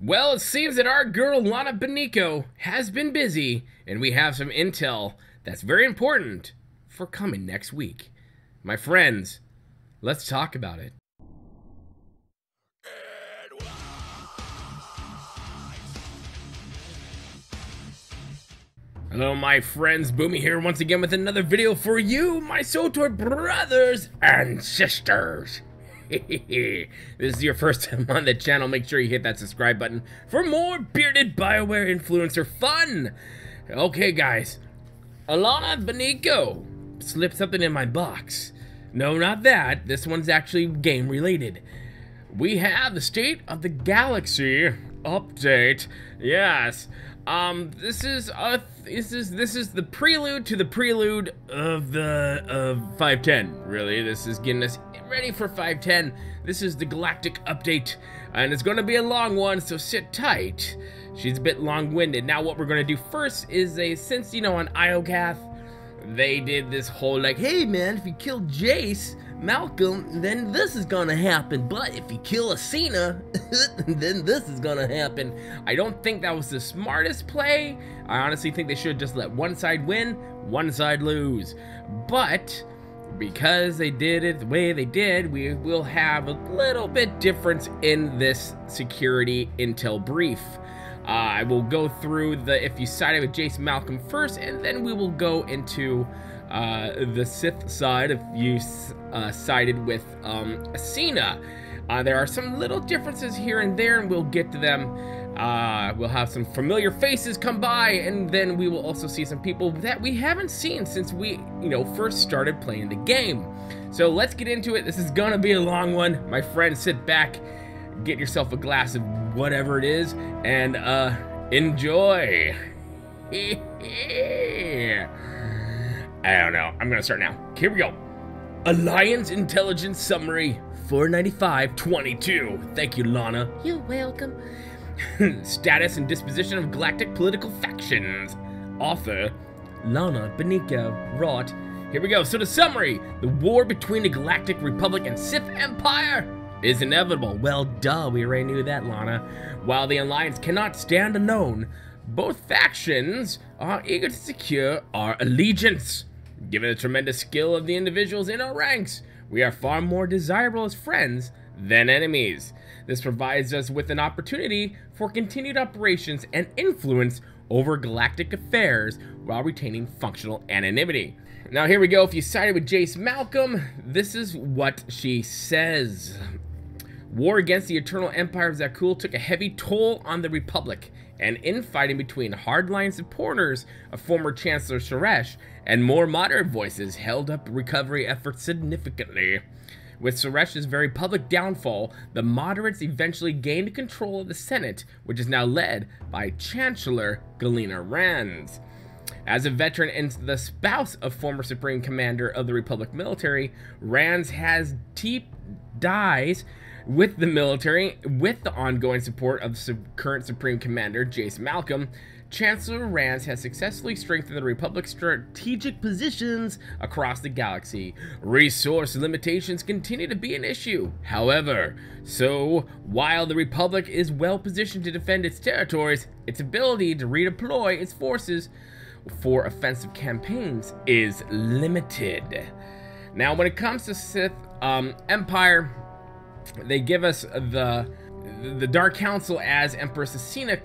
Well, it seems that our girl Lana has been busy, and we have some intel that's very important for coming next week. My friends, let's talk about it. Hello my friends, Boomy here once again with another video for you, my SWTOR brothers and sisters. This is your first time on the channel, make sure you hit that subscribe button for more bearded Bioware influencer fun. Okay guys, Lana slipped something in my box. No, not that, this one's actually game related. We have the State of the Galaxy update. Yes. This is the prelude to the prelude of 510. Really, this is getting us ready for 510. This is the galactic update, and it's going to be a long one, so sit tight. She's a bit long-winded. Now, what we're going to do first is since on Iocath, they did this whole like, hey man, if you kill Jace Malcolm, then this is gonna happen, but if you kill Asina, then this is gonna happen. I don't think that was the smartest play. I honestly think they should just let one side win, one side lose. But because they did it the way they did, we will have a little bit difference in this security intel brief. I will go through if you sided with Jace Malcolm first, and then we will go into the Sith side if you sided with Asina. There are some little differences here and there, and we'll get to them. We'll have some familiar faces come by, and then we will also see some people that we haven't seen since we, first started playing the game. So let's get into it. This is gonna be a long one. My friends, sit back, get yourself a glass of whatever it is, and enjoy. I don't know. I'm gonna start now. Here we go. Alliance Intelligence Summary 495-22. Thank you, Lana. You're welcome. Status and disposition of galactic political factions. Author, Lana wrought. Here we go. So the summary. The war between the Galactic Republic and Sith Empire is inevitable. Well, duh, we already knew that, Lana. While the Alliance cannot stand alone, both factions are eager to secure our allegiance. Given the tremendous skill of the individuals in our ranks, we are far more desirable as friends than enemies. This provides us with an opportunity for continued operations and influence over galactic affairs while retaining functional anonymity. Now here we go. If you sided with Jace Malcolm, this is what she says. War against the Eternal Empire of Zakuul took a heavy toll on the Republic, and infighting between hardline supporters of former Chancellor Suresh and more moderate voices held up recovery efforts significantly. With Suresh's very public downfall, the moderates eventually gained control of the Senate, which is now led by Chancellor Galina Rands. As a veteran and the spouse of former Supreme Commander of the Republic military, Rands has deep ties with the military. With the ongoing support of current Supreme Commander Jace Malcolm, Chancellor Rands has successfully strengthened the Republic's strategic positions across the galaxy. Resource limitations continue to be an issue, however, so while the Republic is well positioned to defend its territories, its ability to redeploy its forces for offensive campaigns is limited. Now when it comes to Sith Empire, they give us the Dark Council as Empress Asina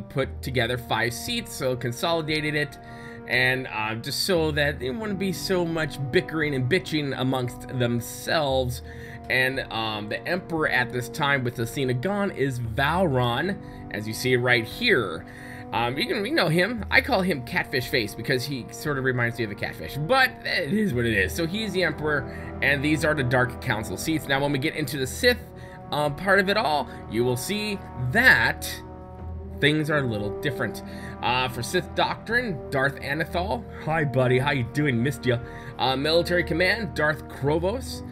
put together 5 seats, so consolidated it, and just so that there wouldn't be so much bickering and bitching amongst themselves. And the Emperor at this time with Asina gone is Valron, as you see right here. You know him. I call him Catfish Face because he sort of reminds me of a catfish, but it is what it is. So he's the Emperor, and these are the Dark Council seats. Now when we get into the Sith part of it all, you will see that things are a little different. For Sith Doctrine, Darth Anathal. Hi buddy, how you doing? Missed ya. Military Command, Darth Krovos.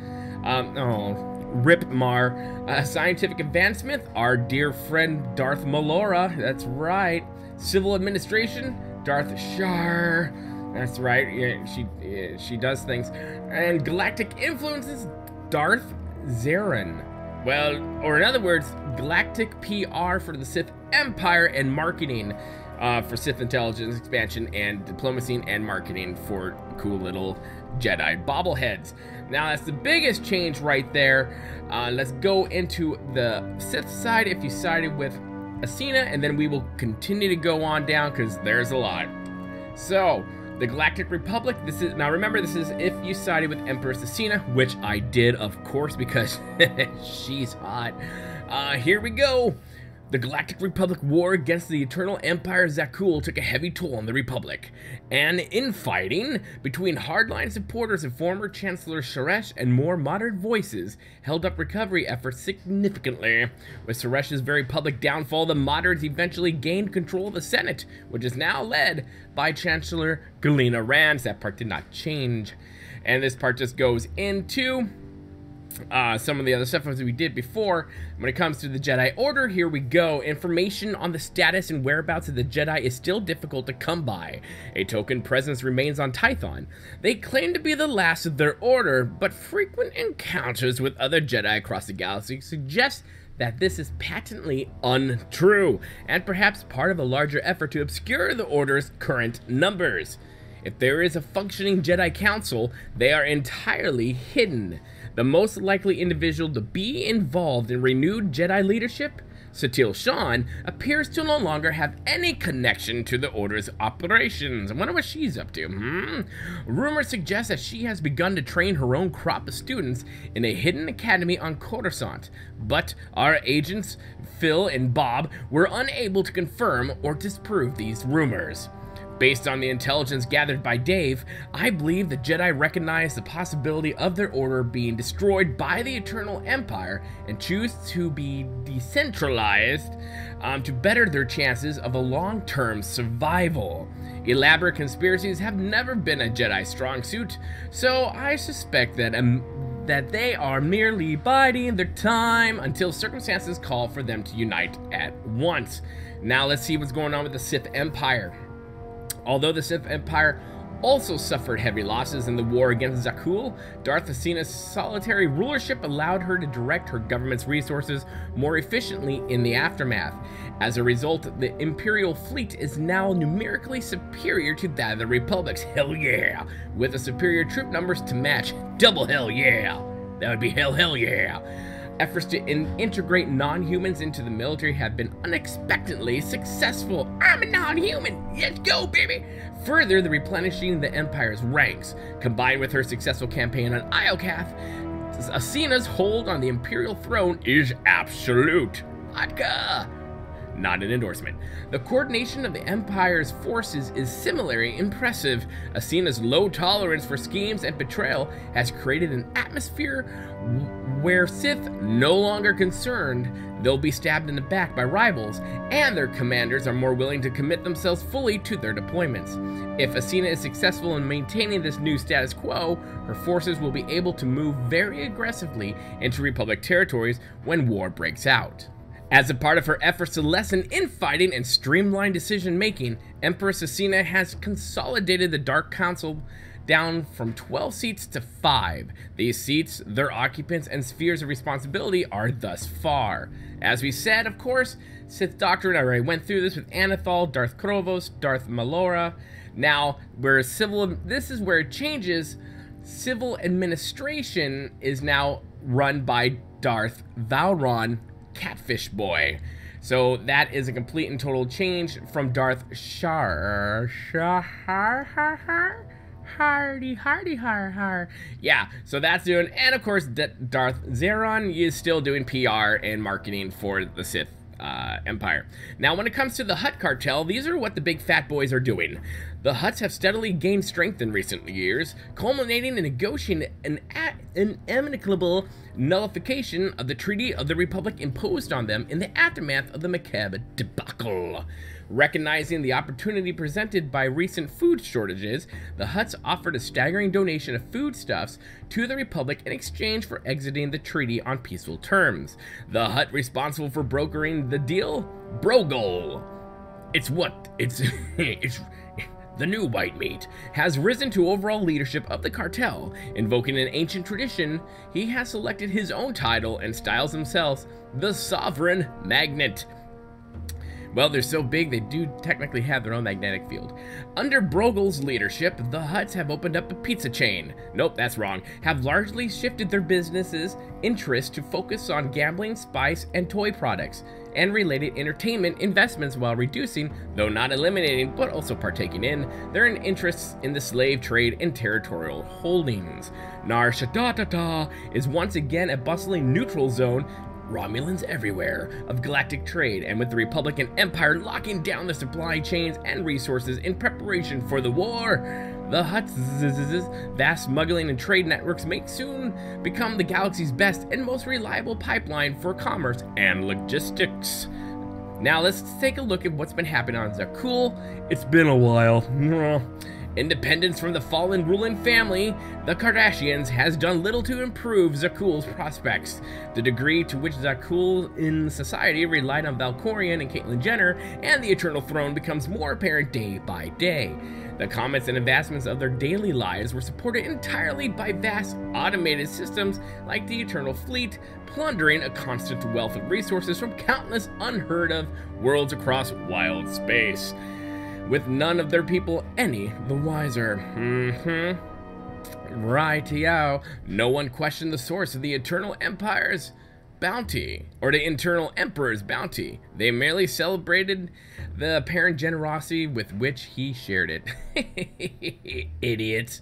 Rip Mar. Scientific Advancement, our dear friend Darth Melora. That's right. Civil Administration, Darth Shar. That's right. Yeah, she does things. And Galactic Influences, Darth Zarin. Well, or in other words, galactic PR for the Sith Empire and marketing for Sith intelligence expansion and diplomacy and marketing for cool little Jedi bobbleheads. Now that's the biggest change right there. Let's go into the Sith side if you sided with Asina, and then we will continue to go on down because there's a lot. So, the Galactic Republic, now remember, this is if you sided with Empress Asina, which I did, of course, because she's hot. Here we go. The Galactic Republic war against the Eternal Empire Zakuul took a heavy toll on the Republic, and infighting between hardline supporters of former Chancellor Suresh and more moderate voices held up recovery efforts significantly. With Suresh's very public downfall, the moderates eventually gained control of the Senate, which is now led by Chancellor Galina Rands. That part did not change, and this part just goes into some of the other stuff as we did before. When it comes to the Jedi Order, here we go. Information on the status and whereabouts of the Jedi is still difficult to come by. A token presence remains on Tython. They claim to be the last of their order, but frequent encounters with other Jedi across the galaxy suggest that this is patently untrue, and perhaps part of a larger effort to obscure the Order's current numbers. If there is a functioning Jedi Council, they are entirely hidden. The most likely individual to be involved in renewed Jedi leadership, Satele Shan, appears to no longer have any connection to the Order's operations. I wonder what she's up to. Rumors suggest that she has begun to train her own crop of students in a hidden academy on Coruscant, but our agents, Phil and Bob, were unable to confirm or disprove these rumors. Based on the intelligence gathered by Dave, I believe the Jedi recognize the possibility of their order being destroyed by the Eternal Empire and choose to be decentralized to better their chances of a long-term survival. Elaborate conspiracies have never been a Jedi strong suit, so I suspect that they are merely biding their time until circumstances call for them to unite at once. Now let's see what's going on with the Sith Empire. Although the Sith Empire also suffered heavy losses in the war against Zakuul, Darth Asina's solitary rulership allowed her to direct her government's resources more efficiently in the aftermath. As a result, the Imperial fleet is now numerically superior to that of the Republic's. Hell yeah! With the superior troop numbers to match. Double hell yeah! That would be hell yeah! Efforts to integrate non-humans into the military have been unexpectedly successful. I'm a non-human! Let's go, baby! Further, the replenishing the Empire's ranks, combined with her successful campaign on Iokath, Asina's hold on the Imperial throne is absolute. Vodka! Not an endorsement. The coordination of the Empire's forces is similarly impressive. Asina's low tolerance for schemes and betrayal has created an atmosphere where Sith, no longer concerned they'll be stabbed in the back by rivals, and their commanders are more willing to commit themselves fully to their deployments. If Asina is successful in maintaining this new status quo, her forces will be able to move very aggressively into Republic territories when war breaks out. As a part of her efforts to lessen infighting and streamline decision-making, Empress Asina has consolidated the Dark Council down from 12 seats to 5. These seats, their occupants, and spheres of responsibility are thus far. As we said, of course, Sith Doctrine, I already went through this with Anathal, Darth Krovos, Darth Malora. Now, this is where it changes. Civil administration is now run by Darth Vowron, Catfish Boy. So that is a complete and total change from Darth Hardy. Yeah, so that's doing, and of course Darth Zeron is still doing PR and marketing for the Sith Empire. Now, when it comes to the Hutt cartel, these are what the big fat boys are doing. The Hutts have steadily gained strength in recent years, culminating in negotiating an amicable nullification of the Treaty of the Republic imposed on them in the aftermath of the Macabre debacle. Recognizing the opportunity presented by recent food shortages, the Hutts offered a staggering donation of foodstuffs to the Republic in exchange for exiting the treaty on peaceful terms. The Hutt responsible for brokering the deal? Brogol. It's the new white meat, has risen to overall leadership of the cartel. Invoking an ancient tradition, he has selected his own title and styles himself the Sovereign Magnet. Well, they're so big, they do technically have their own magnetic field. Under Brogel's leadership, the Hutts have opened up a pizza chain. Nope, that's wrong. Have largely shifted their business's interest to focus on gambling, spice, and toy products, and related entertainment investments while reducing, though not eliminating, but also partaking in, their interests in the slave trade and territorial holdings. Nar Shadda is once again a bustling neutral zone, Romulans everywhere, of galactic trade, and with the Republican Empire locking down the supply chains and resources in preparation for the war, the Hutt's vast smuggling and trade networks may soon become the galaxy's best and most reliable pipeline for commerce and logistics. Now let's take a look at what's been happening on Zakuul. It's been a while. Independence from the fallen ruling family, the Kardashians, has done little to improve Zakuul's prospects. The degree to which Zakuul in society relied on Valkorion and Caitlyn Jenner and the Eternal Throne becomes more apparent day by day. The comets and advancements of their daily lives were supported entirely by vast automated systems like the Eternal Fleet, plundering a constant wealth of resources from countless unheard of worlds across wild space, with none of their people any the wiser. Right-o. No one questioned the source of the Eternal Empire's bounty, or the Eternal Emperor's bounty. They merely celebrated the apparent generosity with which he shared it. Idiots.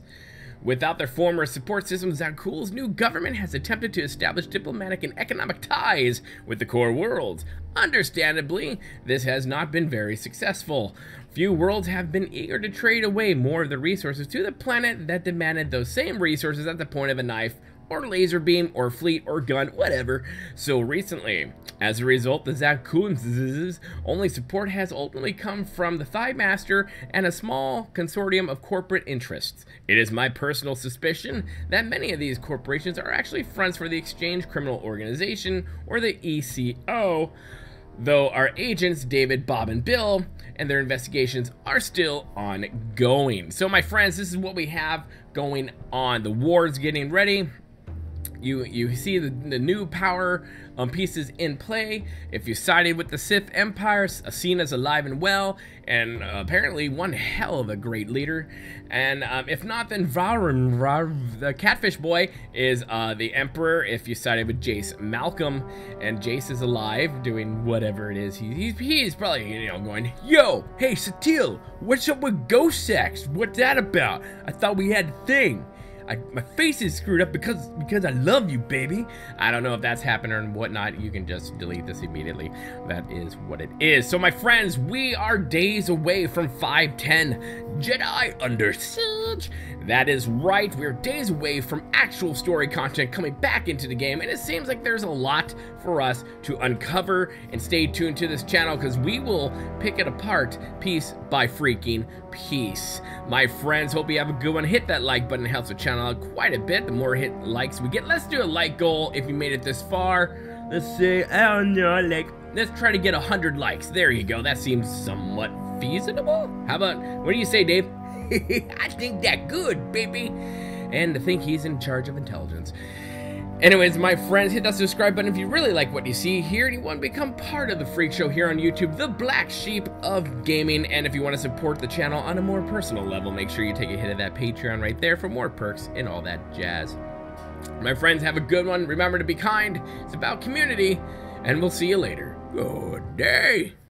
Without their former support system, Zakuul's new government has attempted to establish diplomatic and economic ties with the core worlds. Understandably, this has not been very successful. Few worlds have been eager to trade away more of the resources to the planet that demanded those same resources at the point of a knife, or laser beam, or fleet, or gun, whatever, so recently. As a result, the Zakuul's only support has ultimately come from the Thigh Master and a small consortium of corporate interests. It is my personal suspicion that many of these corporations are actually fronts for the Exchange Criminal Organization, or the ECO, though our agents, David, Bob, and Bill, and their investigations are still ongoing. So my friends, this is what we have going on. The war's getting ready. You see the new power pieces in play. If you sided with the Sith Empire, seen as alive and well, and apparently one hell of a great leader. And if not, then the Catfish Boy is the Emperor. If you sided with Jace Malcolm, and Jace is alive, doing whatever it is, he's probably, you know, going, yo, hey Satil, what's up with ghost sex? What's that about? I thought we had a thing. My face is screwed up because I love you, baby. I don't know if that's happened or whatnot. You can just delete this immediately. That is what it is. So my friends, we are days away from 510 Jedi Under Siege. That is right. We're days away from actual story content coming back into the game, and it seems like there's a lot for us to uncover. And stay tuned to this channel because we will pick it apart piece by freaking piece. My friends, hope you have a good one. Hit that like button. It helps the channel out quite a bit. The more likes we get, let's do a like goal if you made it this far. Let's say, I don't know, like, let's try to get 100 likes. There you go. That seems somewhat feasible. How about, what do you say, Dave? I think that good, baby. And to think he's in charge of intelligence. Anyways, my friends, hit that subscribe button if you really like what you see here and you want to become part of the Freak Show here on YouTube, the black sheep of gaming. And if you want to support the channel on a more personal level, make sure you take a hit of that Patreon right there for more perks and all that jazz. My friends, have a good one. Remember to be kind. It's about community, and we'll see you later. Good day.